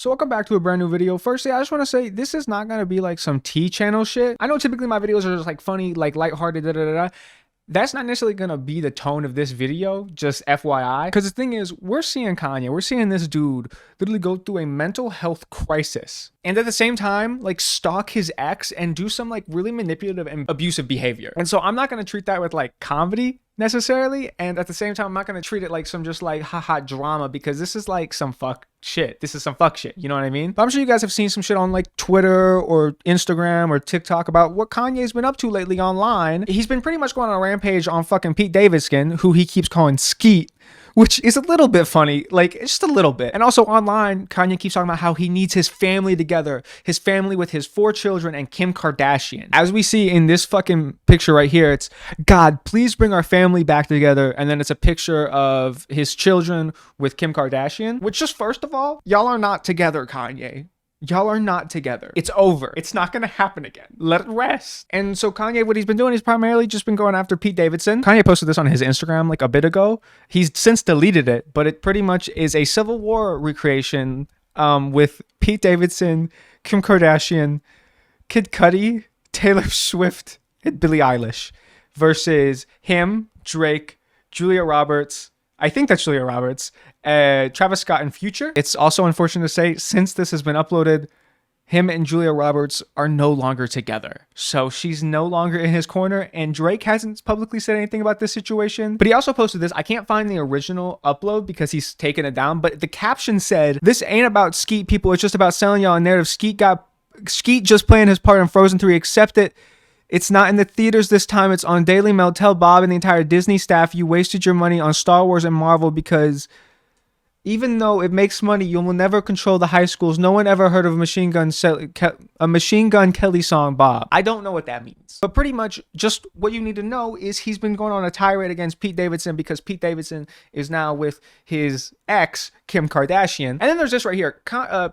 So welcome back to a brand new video. Firstly, I just want to say this is not going to be like some T channel shit. I know typically my videos are just like funny, like lighthearted, That's not necessarily going to be the tone of this video, just FYI. Because the thing is, we're seeing Kanye, we're seeing this dude literally go through a mental health crisis. And at the same time, like stalk his ex and do some like really manipulative and abusive behavior. And so I'm not going to treat that with like comedy necessarily. And at the same time, I'm not going to treat it like some just like haha drama, because this is like some fuck shit. This is some fuck shit. You know what I mean? But I'm sure you guys have seen some shit on like Twitter or Instagram or TikTok about what Kanye's been up to lately online. He's been pretty much going on a rampage on fucking Pete Davidson, who he keeps calling Skeet, which is a little bit funny, like just a little bit. And also online, Kanye keeps talking about how he needs his family together, his family with his 4 children and Kim Kardashian. As we see in this fucking picture right here, it's God, please bring our family back together. And then it's a picture of his children with Kim Kardashian, which just first of all, y'all are not together, Kanye. Y'all are not together. It's over. It's not going to happen again. Let it rest. And so Kanye, what he's been doing, he's primarily just been going after Pete Davidson. Kanye posted this on his Instagram like a bit ago. He's since deleted it, but it pretty much is a Civil War recreation with Pete Davidson, Kim Kardashian, Kid Cudi, Taylor Swift, and Billie Eilish versus him, Drake, Julia Roberts, I think that's Julia Roberts, Travis Scott, and Future. It's also unfortunate to say, since this has been uploaded, him and Julia Roberts are no longer together. So she's no longer in his corner, and Drake hasn't publicly said anything about this situation. But he also posted this. I can't find the original upload because he's taken it down, but the caption said, "This ain't about Skeet, people. It's just about selling y'all a narrative. Skeet just playing his part in Frozen 3. Accept it. It's not in the theaters this time. It's on Daily Mail. Tell Bob and the entire Disney staff you wasted your money on Star Wars and Marvel, because even though it makes money, you will never control the high schools. No one ever heard of a Machine Gun Kelly song, Bob." I don't know what that means. But pretty much just what you need to know is he's been going on a tirade against Pete Davidson because Pete Davidson is now with his ex, Kim Kardashian. And then there's this right here.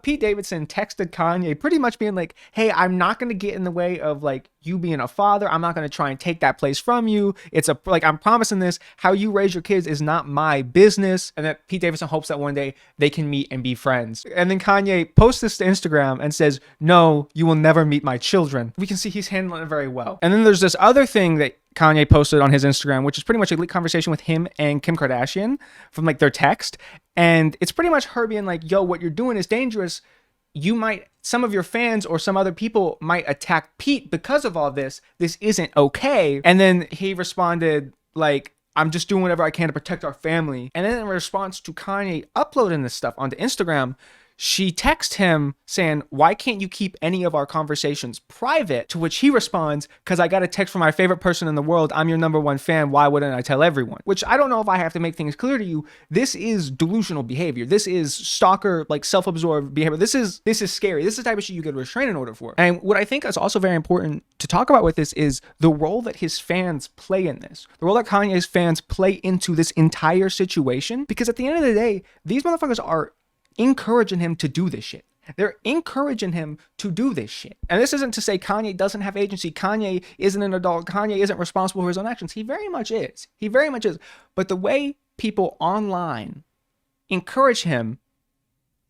Pete Davidson texted Kanye pretty much being like, hey, I'm not going to get in the way of like you being a father. I'm not going to try and take that place from you. It's I'm promising this. How you raise your kids is not my business. And that Pete Davidson hopes that one day they can meet and be friends. And then Kanye posts this to Instagram and says, no, you will never meet my children. We can see he's handling it very well. And then there's this other thing that Kanye posted on his Instagram, which is pretty much a leaked conversation with him and Kim Kardashian from like their text. And it's pretty much her being like, yo, what you're doing is dangerous. Some of your fans or some other people might attack Pete because of all this. This isn't okay. And then he responded like, I'm just doing whatever I can to protect our family. And then in response to Kanye uploading this stuff onto Instagram, she texts him saying, why can't you keep any of our conversations private? To which he responds, because I got a text from my favorite person in the world. I'm your #1 fan. Why wouldn't I tell everyone? Which I don't know if I have to make things clear to you. This is delusional behavior. This is stalker, like self-absorbed behavior. This is scary. This is the type of shit you get a restraining order for. And what I think is also very important to talk about with this is the role that his fans play in this. The role that Kanye's fans play into this entire situation. Because at the end of the day, these motherfuckers are encouraging him to do this shit. They're encouraging him to do this shit. And this isn't to say Kanye doesn't have agency. Kanye isn't an adult. Kanye isn't responsible for his own actions. He very much is. He very much is. But the way people online encourage him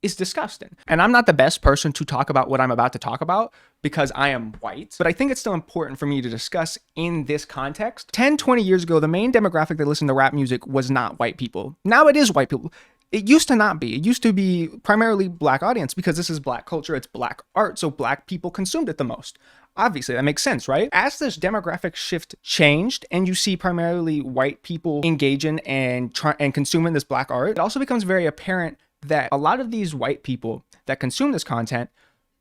is disgusting. And I'm not the best person to talk about what I'm about to talk about because I am white, but I think it's still important for me to discuss in this context. 10, 20 years ago, the main demographic that listened to rap music was not white people. Now it is white people. It used to not be. It used to be primarily black audience because this is black culture. It's black art. So black people consumed it the most. Obviously, that makes sense, right? As this demographic shift changed and you see primarily white people engaging and consuming this black art, it also becomes very apparent that a lot of these white people that consume this content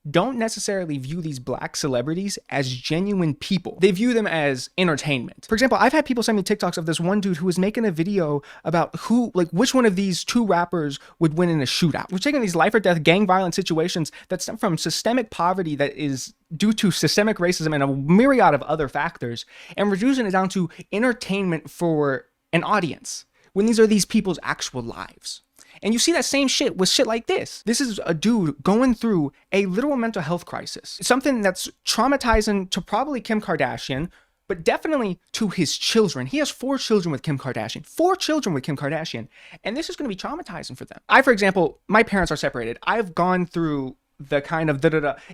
don't necessarily view these black celebrities as genuine people. They view them as entertainment. For example, I've had people send me TikToks of this one dude who was making a video about which one of these 2 rappers would win in a shootout. We're taking these life or death gang violence situations that stem from systemic poverty that is due to systemic racism and a myriad of other factors and reducing it down to entertainment for an audience when these are these people's actual lives. And you see that same shit with shit like this. This is a dude going through a literal mental health crisis. Something that's traumatizing to probably Kim Kardashian, but definitely to his children. He has 4 children with Kim Kardashian. 4 children with Kim Kardashian. And this is going to be traumatizing for them. For example, my parents are separated. I've gone through the kind of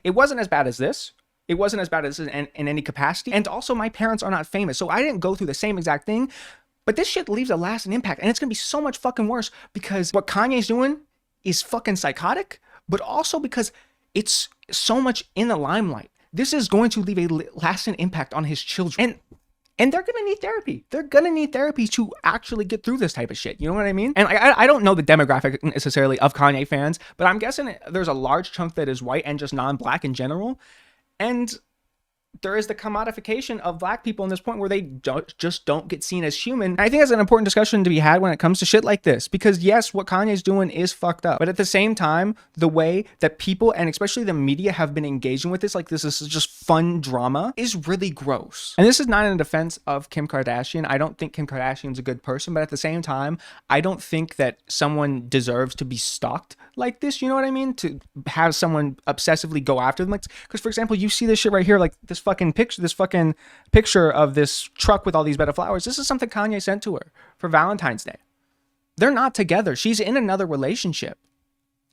It wasn't as bad as this. It wasn't as bad as this in any capacity. And also, my parents are not famous, so I didn't go through the same exact thing. But this shit leaves a lasting impact, and it's going to be so much fucking worse because what Kanye's doing is fucking psychotic, but also because it's so much in the limelight. This is going to leave a lasting impact on his children. And they're going to need therapy. They're going to need therapy to actually get through this type of shit. You know what I mean? And I don't know the demographic necessarily of Kanye fans, but I'm guessing there's a large chunk that is white and just non-black in general. And there is the commodification of black people in this point where they just don't get seen as human. And I think that's an important discussion to be had when it comes to shit like this, because yes, what Kanye's doing is fucked up, but at the same time, the way that people and especially the media have been engaging with this, like this is just fun drama, is really gross. And this is not in defense of Kim Kardashian. I don't think Kim Kardashian's a good person, but at the same time, I don't think that someone deserves to be stalked like this. You know what I mean? To have someone obsessively go after them, like, because for example, you see this shit right here, like this fucking picture of this truck with all these bed of flowers. This is something Kanye sent to her for Valentine's Day. They're not together. She's in another relationship.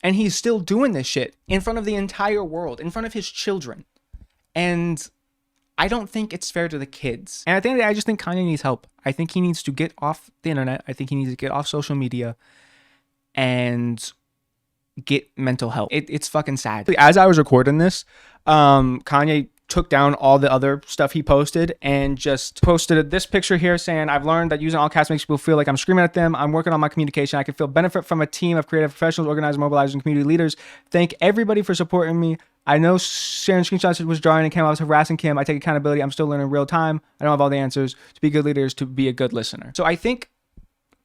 And he's still doing this shit in front of the entire world, in front of his children. And I don't think it's fair to the kids. And at the end of the day, I just think Kanye needs help. I think he needs to get off the internet. I think he needs to get off social media and get mental help. It's fucking sad. As I was recording this, Kanye took down all the other stuff he posted and just posted this picture here saying, I've learned that using all caps makes people feel like I'm screaming at them. I'm working on my communication. I can feel benefit from a team of creative professionals, organizers, mobilizers, and community leaders. Thank everybody for supporting me. I know sharing screenshots was jarring and came off harassing Kim. I take accountability. I'm still learning in real time. I don't have all the answers. To be good leaders, to be a good listener. So I think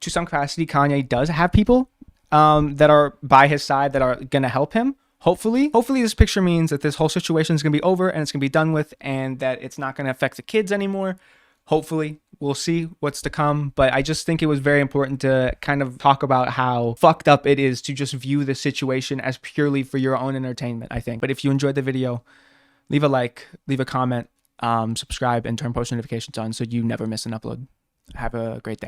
to some capacity, Kanye does have people that are by his side that are going to help him. Hopefully this picture means that this whole situation is going to be over and it's going to be done with and that it's not going to affect the kids anymore. Hopefully, we'll see what's to come. But I just think it was very important to kind of talk about how fucked up it is to just view the situation as purely for your own entertainment, I think. But if you enjoyed the video, leave a like, leave a comment, subscribe, and turn post notifications on so you never miss an upload. Have a great day.